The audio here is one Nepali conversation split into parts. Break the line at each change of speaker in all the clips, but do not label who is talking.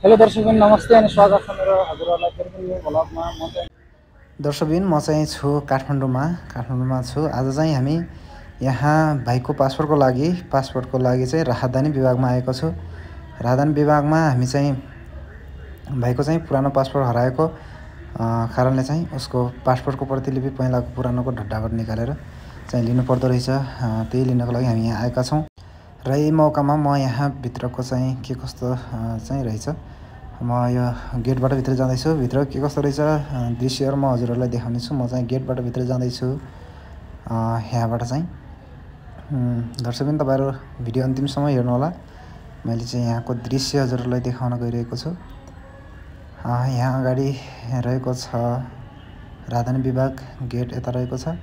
हेलो दर्शकबिन नमस्ते अनि स्वागत छ मेरो हजुरहरुलाई फेरि पनि यो भ्लगमा।
दर्शकबिन म चाहिँ छु काठमाडौँमा छु। आज चाहिँ हामी यहाँ भाइको पासपोर्टको लागि चाहिँ राजधानी विभागमा आएको छु। राजधानी विभागमा हामी चाहिँ भाइको चाहिँ पुरानो पासपोर्ट हराएको कारणले चाहिँ उसको पासपोर्टको प्रतिलिपि पहिलाको पुरानोको ढड्डाबाट निकालेर चाहिँ लिनुपर्दो रहेछ। त्यही लिनको लागि हामी यहाँ आएका छौँ र यही मौकामा म यहाँ भित्रको चाहिँ के कस्तो चाहिँ रहेछ, म यो गेटबाट भित्र जाँदैछु। भित्र के कस्तो रहेछ दृश्यहरू म हजुरहरूलाई देखाउने छु। म चाहिँ गेटबाट भित्र जाँदैछु यहाँबाट चाहिँ। दर्शकबिन तपाईहरु भिडियो अन्तिमसम्म हेर्नुहोला। मैले चाहिँ यहाँको दृश्य हजुरहरूलाई देखाउन गइरहेको छु। यहाँ अगाडि रहेको छ राजधानी विभाग गेट, यता रहेको छ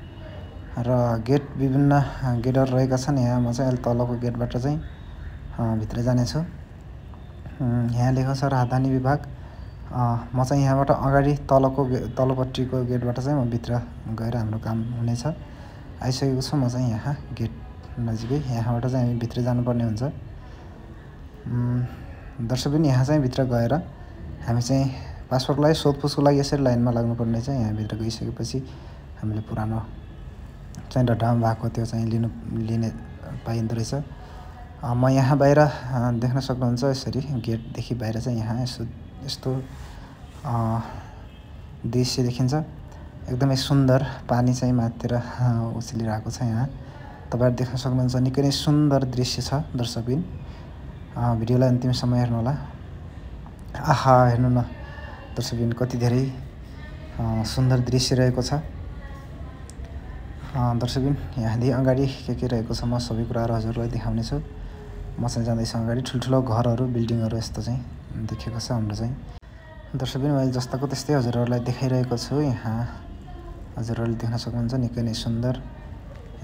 र गेट विभिन्न गेटहरू रहेका छन्। यहाँ म चाहिँ तलको गेटबाट चाहिँ भित्र जानेछु। यहाँ लेखेको छ राजधानी विभाग। म चाहिँ यहाँबाट अगाडि तल्लोपट्टिको गेटबाट चाहिँ म भित्र गएर हाम्रो काम हुनेछ। आइसकेको छु म चाहिँ यहाँ गेट नजिकै। यहाँबाट चाहिँ हामी भित्र जानुपर्ने हुन्छ। दर्शकबिन यहाँ चाहिँ भित्र गएर हामी चाहिँ पासपोर्टलाई सोधपुछको लागि यसरी लाइनमा लाग्नुपर्ने छ। यहाँ भित्र गइसकेपछि हामीले पुरानो चाहिँ ढड्डामा भएको त्यो चाहिँ लिने पाइँदो रहेछ। म यहाँ बाहिर देख्न सक्नुहुन्छ। यसरी गेटदेखि बाहिर चाहिँ यहाँ यस्तो दृश्य देखिन्छ। एकदमै सुन्दर पानी चाहिँ माथितिर उछलिरहेको छ। यहाँ तपाईहरु देख्न सक्नुहुन्छ। निकै नै सुन्दर दृश्य छ दर्शकबिन। भिडियोलाई अन्तिमसम्म हेर्नुहोला। आहा, हेर्नु न दर्शकबिन, कति धेरै सुन्दर दृश्य रहेको छ। दर्शकबिन यहाँदेखि अगाडि के रहेको छ म सबै कुराहरू हजुरलाई देखाउने छु। म चाहिँ जाँदैछु अगाडि। ठुल्ठुलो घरहरू, बिल्डिङहरू यस्तो चाहिँ देखेको छ हाम्रो चाहिँ। दर्शकबिन मैले जस्ताको त्यस्तै हजुरहरूलाई देखाइरहेको छु। यहाँ हजुरहरूले देख्न सक्नुहुन्छ निकै नै सुन्दर।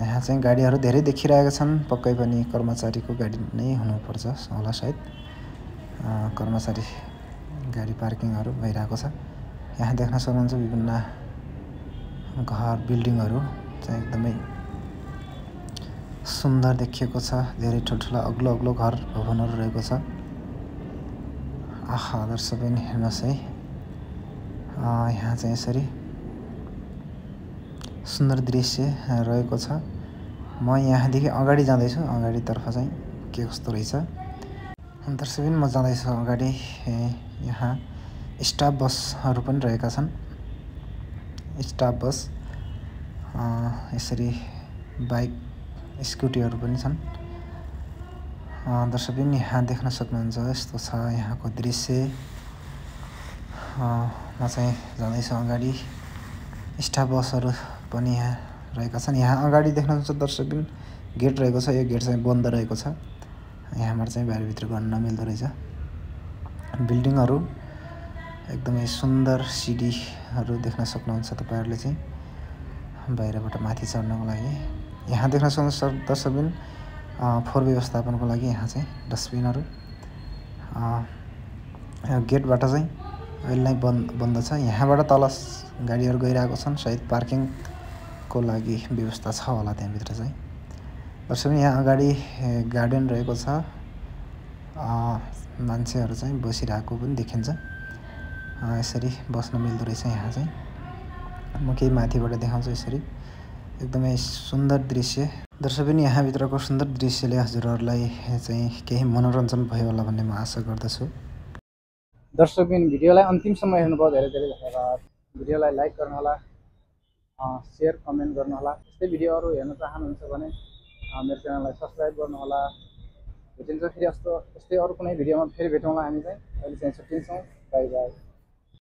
यहाँ चाहिँ गाडीहरू धेरै देखिरहेका छन्। पक्कै पनि कर्मचारीको गाडी नै हुनुपर्छ होला सायद। कर्मचारी गाडी पार्किङहरू भइरहेको छ। यहाँ देख्न सक्नुहुन्छ विभिन्न घर, बिल्डिङहरू चाहिँ एकदमै सुन्दर देखिएको छ। धेरै ठुल्ठुला अग्लो अग्लो घर, भवनहरू रहेको छ। आहा, दर्शकबिन हेर्नुहोस् है। यहाँ चाहिँ यसरी सुन्दर दृश्य रहेको छ। म यहाँदेखि अगाडि जाँदैछु। अगाडितर्फ चाहिँ के कस्तो रहेछ दर्शकबिन, म जाँदैछु अगाडि। यहाँ स्टाफ बसहरू पनि रहेका छन्। स्टाफ बस, यसरी बाइक, स्कुटीहरू पनि छन्। दर्शकबिन यहाँ देख्न सक्नुहुन्छ यस्तो छ यहाँको दृश्य। म चाहिँ जाँदैछु अगाडि। स्टाफ बसहरू पनि यहाँ रहेका छन्। यहाँ अगाडि देख्नुहुन्छ दर्शकबिन गेट रहेको छ। यो गेट चाहिँ बन्द रहेको छ। यहाँबाट चाहिँ बाहिरभित्र गर्न नमिल्दो रहेछ। बिल्डिङहरू एकदमै सुन्दर, सिडीहरू देख्न सक्नुहुन्छ तपाईहरुले चाहिँ बाहिरबाट माथि चढ्नको लागि। यहाँ देख्न सक्नुहुन्छ दर्शकबिन फोहोर व्यवस्थापनको लागि यहाँ चाहिँ डस्टबिनहरू। गेटबाट चाहिँ अहिले नै बन्द छ। यहाँबाट तल गाडीहरू गइरहेको छन्। सायद पार्किङको लागि व्यवस्था छ होला त्यहाँभित्र चाहिँ। दर्शकबिन यहाँ अगाडि गार्डन रहेको छ। मान्छेहरू चाहिँ बसिरहेको पनि देखिन्छ। यसरी बस्न मिल्दो रहेछ यहाँ चाहिँ। म केही माथिबाट देखाउँछु। यसरी एकदमै सुन्दर दृश्य। दर्शकबिन यहाँभित्रको सुन्दर दृश्यले हजुरहरूलाई चाहिँ केही मनोरञ्जन भयो होला भन्ने म आशा गर्दछु।
दर्शकबिन भिडियोलाई अन्तिमसम्म हेर्नुभयो धेरै धेरै धन्यवाद। भिडियोलाई लाइक गर्नुहोला, शेयर, कमेन्ट गर्नुहोला। यस्तै भिडियोहरू हेर्न चाहनुहुन्छ भने मेरो च्यानललाई सब्स्क्राइब गर्नुहोला। भेटिन्छ फेरि यस्तै अरू कुनै भिडियोमा फेरि भेटौँला हामी चाहिँ। अहिले चाहिँ छुट्टिन्छौँ। By by.